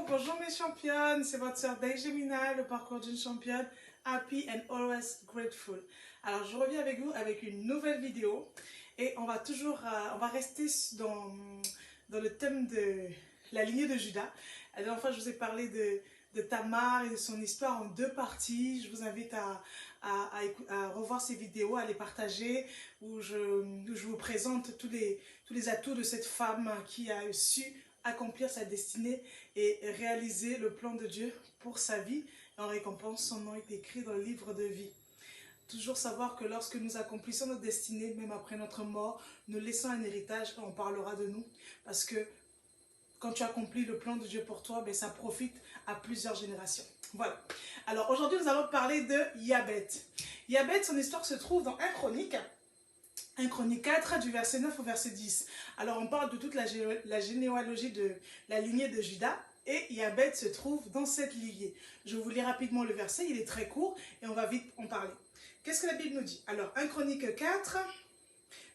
bonjour mes championnes, c'est votre sœur Dejemina, le parcours d'une championne, happy and always grateful. Alors je reviens avec vous avec une nouvelle vidéo et on va rester dans le thème de la lignée de Judas. La dernière fois je vous ai parlé de Tamar et de son histoire en deux parties. Je vous invite à revoir ces vidéos, à les partager, où je vous présente tous les atouts de cette femme qui a su accomplir sa destinée et réaliser le plan de Dieu pour sa vie. En récompense, son nom est écrit dans le livre de vie. Toujours savoir que lorsque nous accomplissons notre destinée, même après notre mort, nous laissons un héritage, on parlera de nous. Parce que quand tu accomplis le plan de Dieu pour toi, ben, ça profite à plusieurs générations. Voilà. Alors aujourd'hui, nous allons parler de Yabet. Yabet, son histoire se trouve dans 1 Chronique 4, du verset 9 au verset 10. Alors on parle de toute la généalogie de la lignée de Judas. Et Yabet se trouve dans cette lignée. Je vous lis rapidement le verset, il est très court et on va vite en parler. Qu'est-ce que la Bible nous dit? Alors 1 Chronique 4,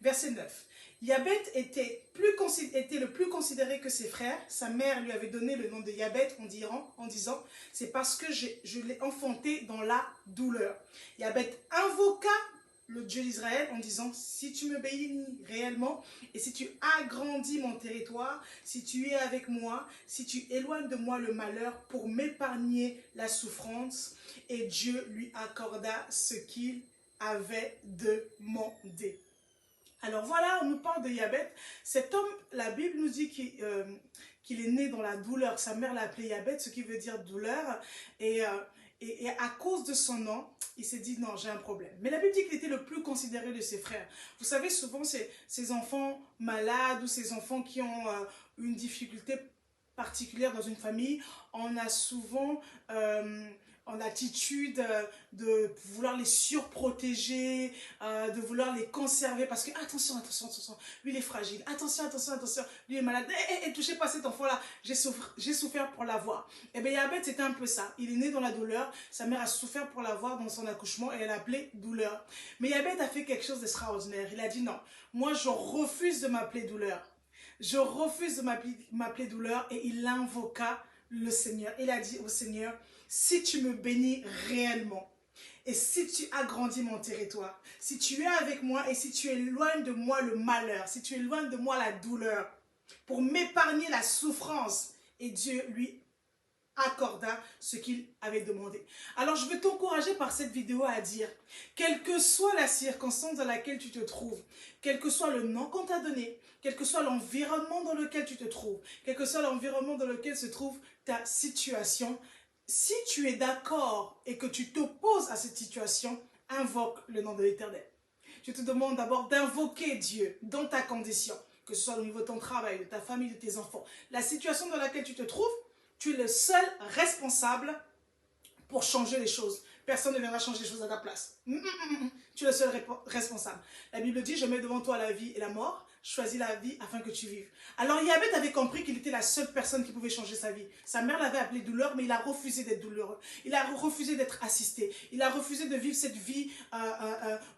verset 9. Yabet était le plus considéré que ses frères. Sa mère lui avait donné le nom de Yabet en disant « C'est parce que je l'ai enfanté dans la douleur ». Yabet invoqua le Dieu d'Israël en disant « Si tu me bénis réellement et si tu agrandis mon territoire, si tu es avec moi, si tu éloignes de moi le malheur pour m'épargner la souffrance. » Et Dieu lui accorda ce qu'il avait demandé. Alors voilà, on nous parle de Yabet. Cet homme, la Bible nous dit qu'il est né dans la douleur. Sa mère l'a appelé Yabet, ce qui veut dire douleur. Et à cause de son nom, il s'est dit non, j'ai un problème. Mais la Bible dit qu'il était le plus considéré de ses frères. Vous savez, souvent, ces enfants malades ou ces enfants qui ont une difficulté particulière dans une famille, on a souvent en attitude de vouloir les surprotéger, de vouloir les conserver parce que attention, lui il est fragile, attention, lui est malade, touchez pas cet enfant-là, j'ai souffert pour l'avoir. Et bien Yabet c'était un peu ça, il est né dans la douleur, sa mère a souffert pour l'avoir dans son accouchement et elle l'a appelé douleur. Mais Yabet a fait quelque chose d'extraordinaire, il a dit non, moi je refuse de m'appeler douleur. Je refuse de m'appeler douleur et il invoqua le Seigneur. Il a dit au Seigneur, si tu me bénis réellement et si tu agrandis mon territoire, si tu es avec moi et si tu éloignes de moi le malheur, si tu éloignes de moi la douleur, pour m'épargner la souffrance, et Dieu lui accorda ce qu'il avait demandé. Alors je veux t'encourager par cette vidéo à dire, quelle que soit la circonstance dans laquelle tu te trouves, quel que soit le nom qu'on t'a donné, quel que soit l'environnement dans lequel tu te trouves, quel que soit l'environnement dans lequel se trouve ta situation, si tu es d'accord et que tu t'opposes à cette situation, invoque le nom de l'Éternel. Je te demande d'abord d'invoquer Dieu dans ta condition, que ce soit au niveau de ton travail, de ta famille, de tes enfants. La situation dans laquelle tu te trouves, tu es le seul responsable pour changer les choses. Personne ne viendra changer les choses à ta place. Tu es le seul responsable. La Bible dit, je mets devant toi la vie et la mort. Choisis la vie afin que tu vives. Alors Yabet avait compris qu'il était la seule personne qui pouvait changer sa vie. Sa mère l'avait appelé douleur, mais il a refusé d'être douloureux. Il a refusé d'être assisté. Il a refusé de vivre cette vie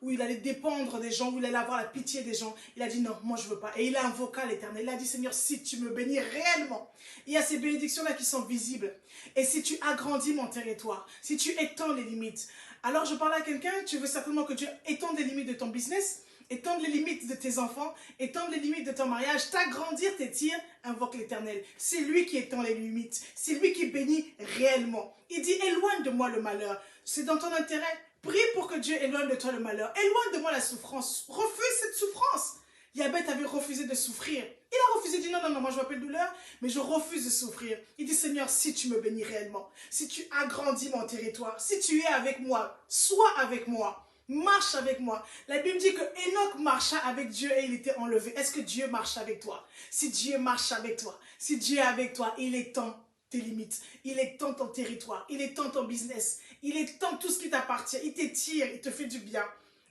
où il allait dépendre des gens, où il allait avoir la pitié des gens. Il a dit non, moi je ne veux pas. Et il a invoqué l'Éternel. Il a dit Seigneur, si tu me bénis réellement, il y a ces bénédictions-là qui sont visibles. Et si tu agrandis mon territoire, si tu étends les limites. Alors je parle à quelqu'un, tu veux certainement que Dieu étende les limites de ton business, étendre les limites de tes enfants, étendre les limites de ton mariage, t'agrandir, t'étire, invoque l'Éternel. C'est lui qui étend les limites, c'est lui qui bénit réellement. Il dit, éloigne de moi le malheur. C'est dans ton intérêt. Prie pour que Dieu éloigne de toi le malheur. Éloigne de moi la souffrance. Refuse cette souffrance. Yabet avait refusé de souffrir. Il a refusé, il dit non, moi je m'appelle douleur, mais je refuse de souffrir. Il dit Seigneur, si tu me bénis réellement, si tu agrandis mon territoire, si tu es avec moi, sois avec moi. Marche avec moi. La Bible dit que Enoch marcha avec Dieu et il était enlevé. Est-ce que Dieu marche avec toi? Si Dieu marche avec toi, si Dieu est avec toi, il étend tes limites, il étend ton territoire, il étend ton business, il étend tout ce qui t'appartient, il t'étire, il te fait du bien.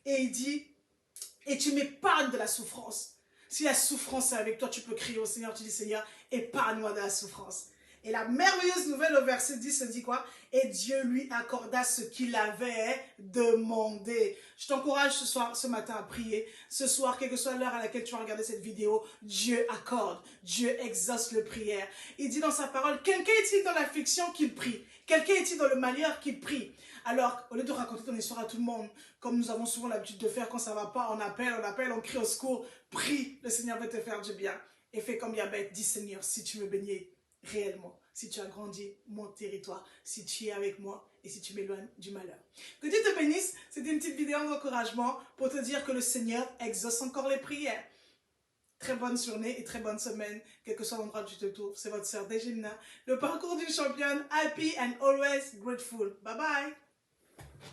Et il dit, et tu m'épargnes de la souffrance. Si la souffrance est avec toi, tu peux crier au Seigneur, tu dis Seigneur, épargne-moi de la souffrance. Et la merveilleuse nouvelle au verset 10 se dit quoi? Et Dieu lui accorda ce qu'il avait demandé. Je t'encourage ce matin à prier. Ce soir, quelle que soit l'heure à laquelle tu vas regarder cette vidéo, Dieu accorde. Dieu exauce le prière. Il dit dans sa parole, quelqu'un est-il dans l'affliction qu'il prie? Quelqu'un est-il dans le malheur qu'il prie? Alors, au lieu de raconter ton histoire à tout le monde, comme nous avons souvent l'habitude de faire quand ça ne va pas, on appelle, on crie au secours, prie, le Seigneur va te faire du bien. Et fais comme Yabet, dis Seigneur, si tu me bénis réellement, si tu as grandi mon territoire, si tu es avec moi et si tu m'éloignes du malheur. Que Dieu te bénisse, c'était une petite vidéo d'encouragement pour te dire que le Seigneur exauce encore les prières. Très bonne journée et très bonne semaine, quel que soit l'endroit où tu te trouves. C'est votre sœur Dejimna, le parcours d'une championne, happy and always grateful. Bye bye.